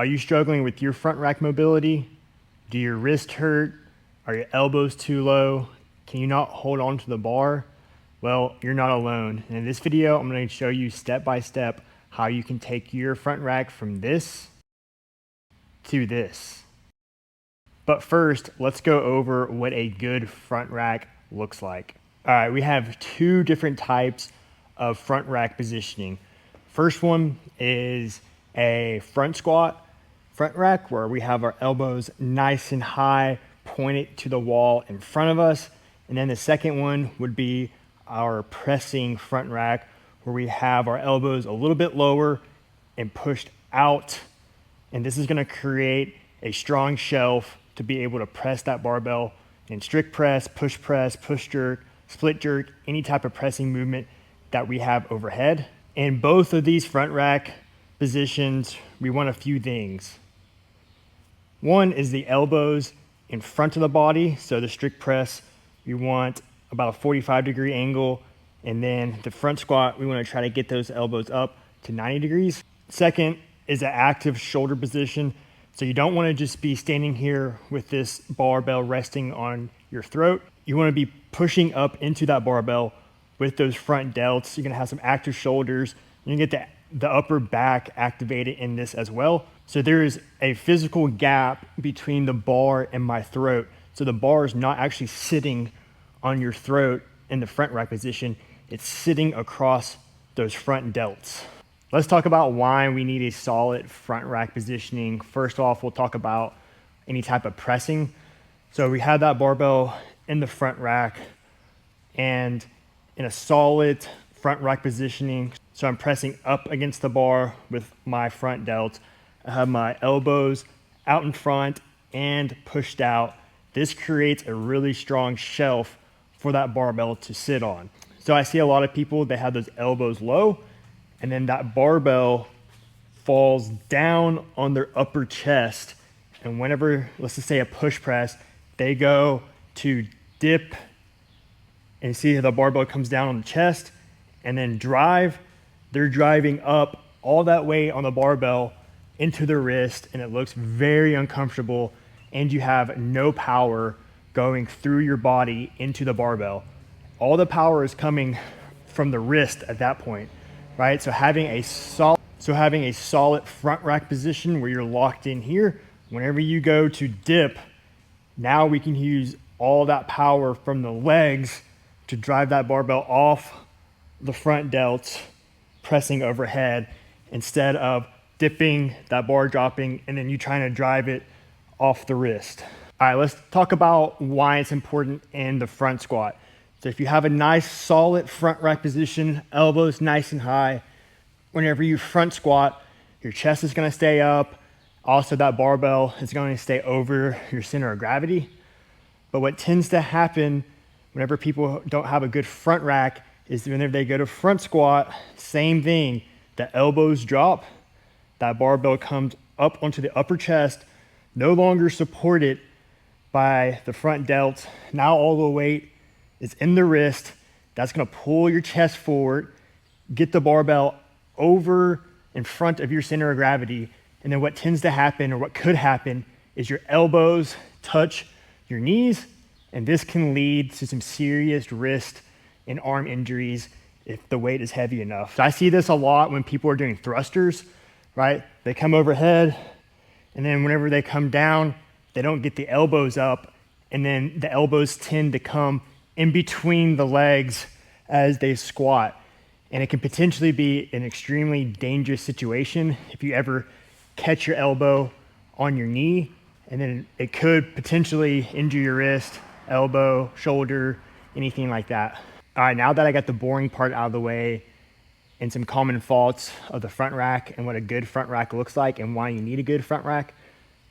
Are you struggling with your front rack mobility? Do your wrists hurt? Are your elbows too low? Can you not hold on to the bar? Well, you're not alone. And in this video, I'm going to show you step by step how you can take your front rack from this to this. But first, let's go over what a good front rack looks like. All right, we have two different types of front rack positioning. First one is a front squat front rack where we have our elbows nice and high, pointed to the wall in front of us. And then the second one would be our pressing front rack where we have our elbows a little bit lower and pushed out. And this is gonna create a strong shelf to be able to press that barbell in strict press, push jerk, split jerk, any type of pressing movement that we have overhead. In both of these front rack positions, we want a few things. One is the elbows in front of the body. So the strict press, we want about a 45-degree angle. And then the front squat, we want to try to get those elbows up to 90 degrees. Second is an active shoulder position. So you don't want to just be standing here with this barbell resting on your throat. You want to be pushing up into that barbell with those front delts. You're going to have some active shoulders. You're going to get the upper back activated in this as well. So there is a physical gap between the bar and my throat. So the bar is not actually sitting on your throat in the front rack position. It's sitting across those front delts. Let's talk about why we need a solid front rack positioning. First off, we'll talk about any type of pressing. So we have that barbell in the front rack and in a solid front rack positioning. So I'm pressing up against the bar with my front delt. I have my elbows out in front and pushed out. This creates a really strong shelf for that barbell to sit on. So I see a lot of people, they have those elbows low and then that barbell falls down on their upper chest. And whenever, let's just say a push press, they go to dip and see how the barbell comes down on the chest and then drive. They're driving up all that weight on the barbell into the wrist and it looks very uncomfortable and you have no power going through your body into the barbell. All the power is coming from the wrist at that point, right? So having a solid front rack position where you're locked in here, whenever you go to dip, now we can use all that power from the legs to drive that barbell off the front delts, pressing overhead instead of dipping, that bar dropping, and then you trying to drive it off the wrist. All right, let's talk about why it's important in the front squat. So if you have a nice solid front rack position, elbows nice and high, whenever you front squat, your chest is gonna stay up. Also that barbell is going to stay over your center of gravity. But what tends to happen whenever people don't have a good front rack is whenever they go to front squat, same thing, the elbows drop, that barbell comes up onto the upper chest, no longer supported by the front delt. Now all the weight is in the wrist. That's gonna pull your chest forward, get the barbell over in front of your center of gravity. And then what tends to happen, or what could happen, is your elbows touch your knees, and this can lead to some serious wrist and arm injuries if the weight is heavy enough. So I see this a lot when people are doing thrusters, right? They come overhead, and then whenever they come down, they don't get the elbows up, and then the elbows tend to come in between the legs as they squat. And it can potentially be an extremely dangerous situation if you ever catch your elbow on your knee, and then it could potentially injure your wrist, elbow, shoulder, anything like that. All right, now that I got the boring part out of the way and some common faults of the front rack and what a good front rack looks like and why you need a good front rack,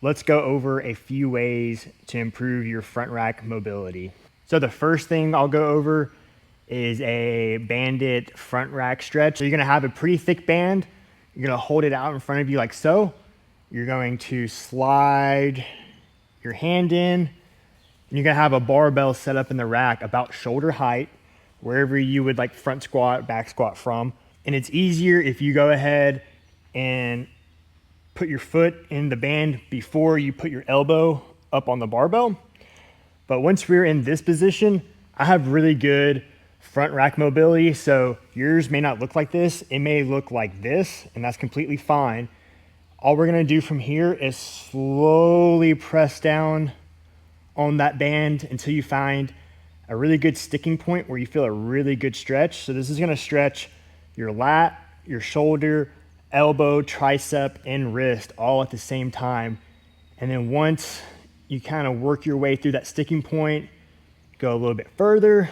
let's go over a few ways to improve your front rack mobility. So the first thing I'll go over is a banded front rack stretch. So you're gonna have a pretty thick band. You're gonna hold it out in front of you like so. You're going to slide your hand in, and you're gonna have a barbell set up in the rack about shoulder height, wherever you would like front squat, back squat from. And it's easier if you go ahead and put your foot in the band before you put your elbow up on the barbell. But once we're in this position, I have really good front rack mobility. So yours may not look like this. It may look like this, and that's completely fine. All we're gonna do from here is slowly press down on that band until you find a really good sticking point where you feel a really good stretch. So this is gonna stretch your lat, your shoulder, elbow, tricep, and wrist all at the same time. And then once you kind of work your way through that sticking point, go a little bit further.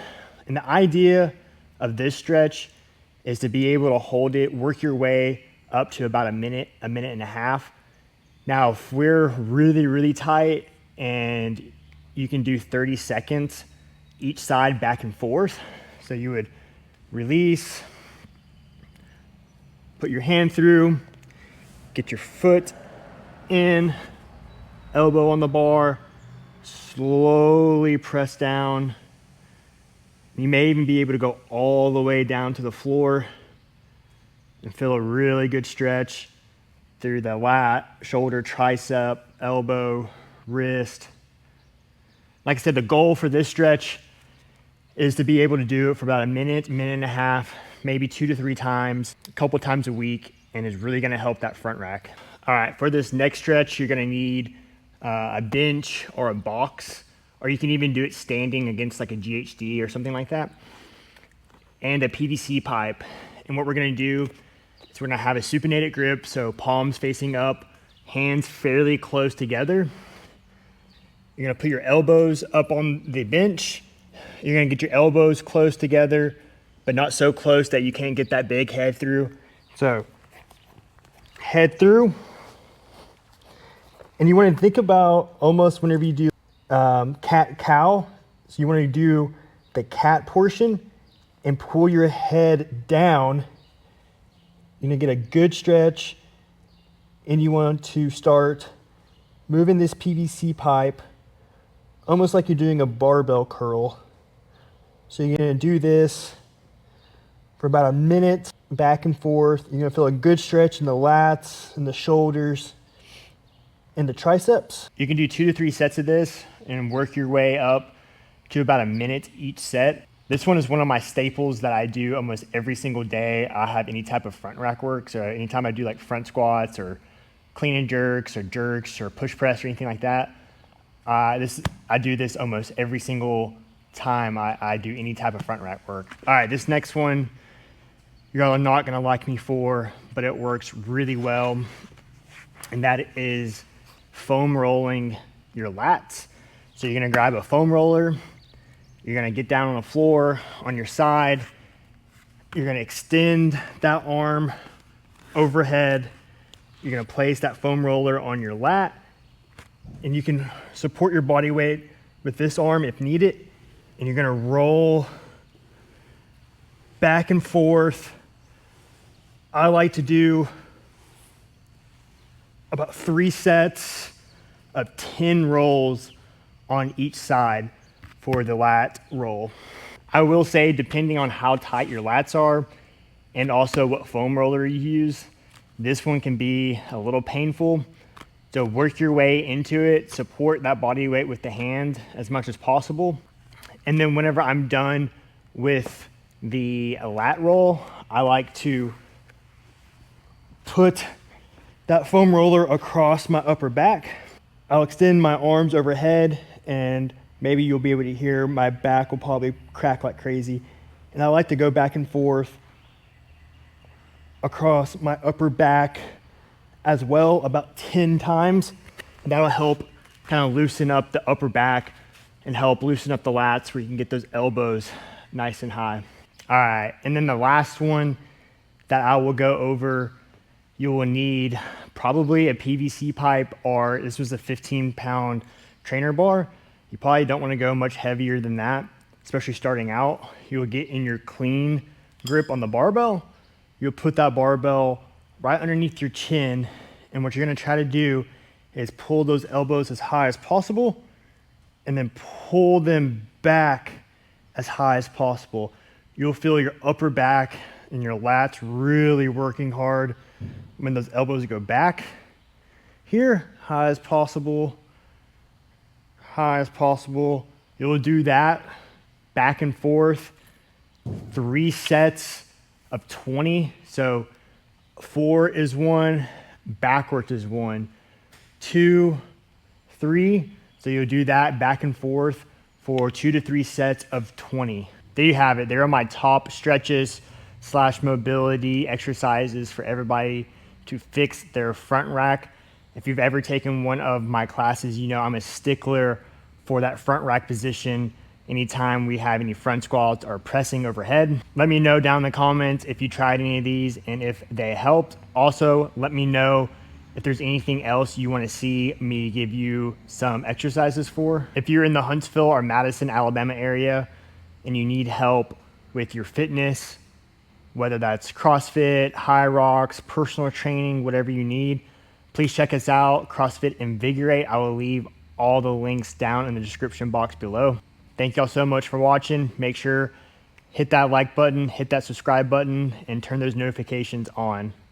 And the idea of this stretch is to be able to hold it, work your way up to about a minute and a half. Now, if we're really, really tight and you can do 30 seconds each side back and forth. So you would release, put your hand through, get your foot in, elbow on the bar, slowly press down. You may even be able to go all the way down to the floor and feel a really good stretch through the lat, shoulder, tricep, elbow, wrist. Like I said, the goal for this stretch is to be able to do it for about a minute and a half, maybe 2 to 3 times, a couple times a week, and is really gonna help that front rack. All right, for this next stretch, you're gonna need a bench or a box, or you can even do it standing against like a GHD or something like that, and a PVC pipe. And what we're gonna do is we're gonna have a supinated grip, so palms facing up, hands fairly close together. You're gonna put your elbows up on the bench. You're gonna get your elbows close together, but not so close that you can't get that big head through. So head through. And you wanna think about almost whenever you do cat-cow, so you wanna do the cat portion and pull your head down. You're gonna get a good stretch, and you want to start moving this PVC pipe almost like you're doing a barbell curl. So you're gonna do this for about a minute, back and forth. You're gonna feel a good stretch in the lats and the shoulders and the triceps. You can do 2 to 3 sets of this and work your way up to about a minute each set. This one is one of my staples that I do almost every single day I have any type of front rack work. So anytime I do like front squats or clean and jerks or push press or anything like that, I do this almost every single time I do any type of front rack work. All right, this next one, you're not gonna like me for, but it works really well. And that is foam rolling your lats. So you're gonna grab a foam roller, you're gonna get down on the floor on your side, you're gonna extend that arm overhead, you're gonna place that foam roller on your lat, and you can support your body weight with this arm if needed, and you're gonna roll back and forth. I like to do about 3 sets of 10 rolls on each side for the lat roll. I will say, depending on how tight your lats are and also what foam roller you use, this one can be a little painful. So work your way into it, support that body weight with the hand as much as possible. And then whenever I'm done with the lat roll, I like to put that foam roller across my upper back. I'll extend my arms overhead, and maybe you'll be able to hear my back will probably crack like crazy. And I like to go back and forth across my upper back as well, about 10 times. And that'll help kind of loosen up the upper back and help loosen up the lats where you can get those elbows nice and high. All right, and then the last one that I will go over, you will need probably a PVC pipe, or this was a 15-pound trainer bar. You probably don't want to go much heavier than that, especially starting out. You'll get in your clean grip on the barbell. You'll put that barbell right underneath your chin, and what you're gonna try to do is pull those elbows as high as possible and then pull them back as high as possible. You'll feel your upper back and your lats really working hard when those elbows go back. here, high as possible, high as possible. You'll do that back and forth, 3 sets of 20. So 4 is 1, backwards is 1, 2, 3. So you'll do that back and forth for 2 to 3 sets of 20. There you have it. There are my top stretches / mobility exercises for everybody to fix their front rack. If you've ever taken one of my classes, you know I'm a stickler for that front rack position anytime we have any front squats or pressing overhead. Let me know down in the comments if you tried any of these and if they helped. Also, let me know if there's anything else you want to see me give you some exercises for. If you're in the Huntsville or Madison, Alabama area and you need help with your fitness, whether that's CrossFit, high rocks, personal training, whatever you need, please check us out, CrossFit Invigorate. I will leave all the links down in the description box below. Thank y'all so much for watching. Make sure hit that like button, hit that subscribe button, and turn those notifications on.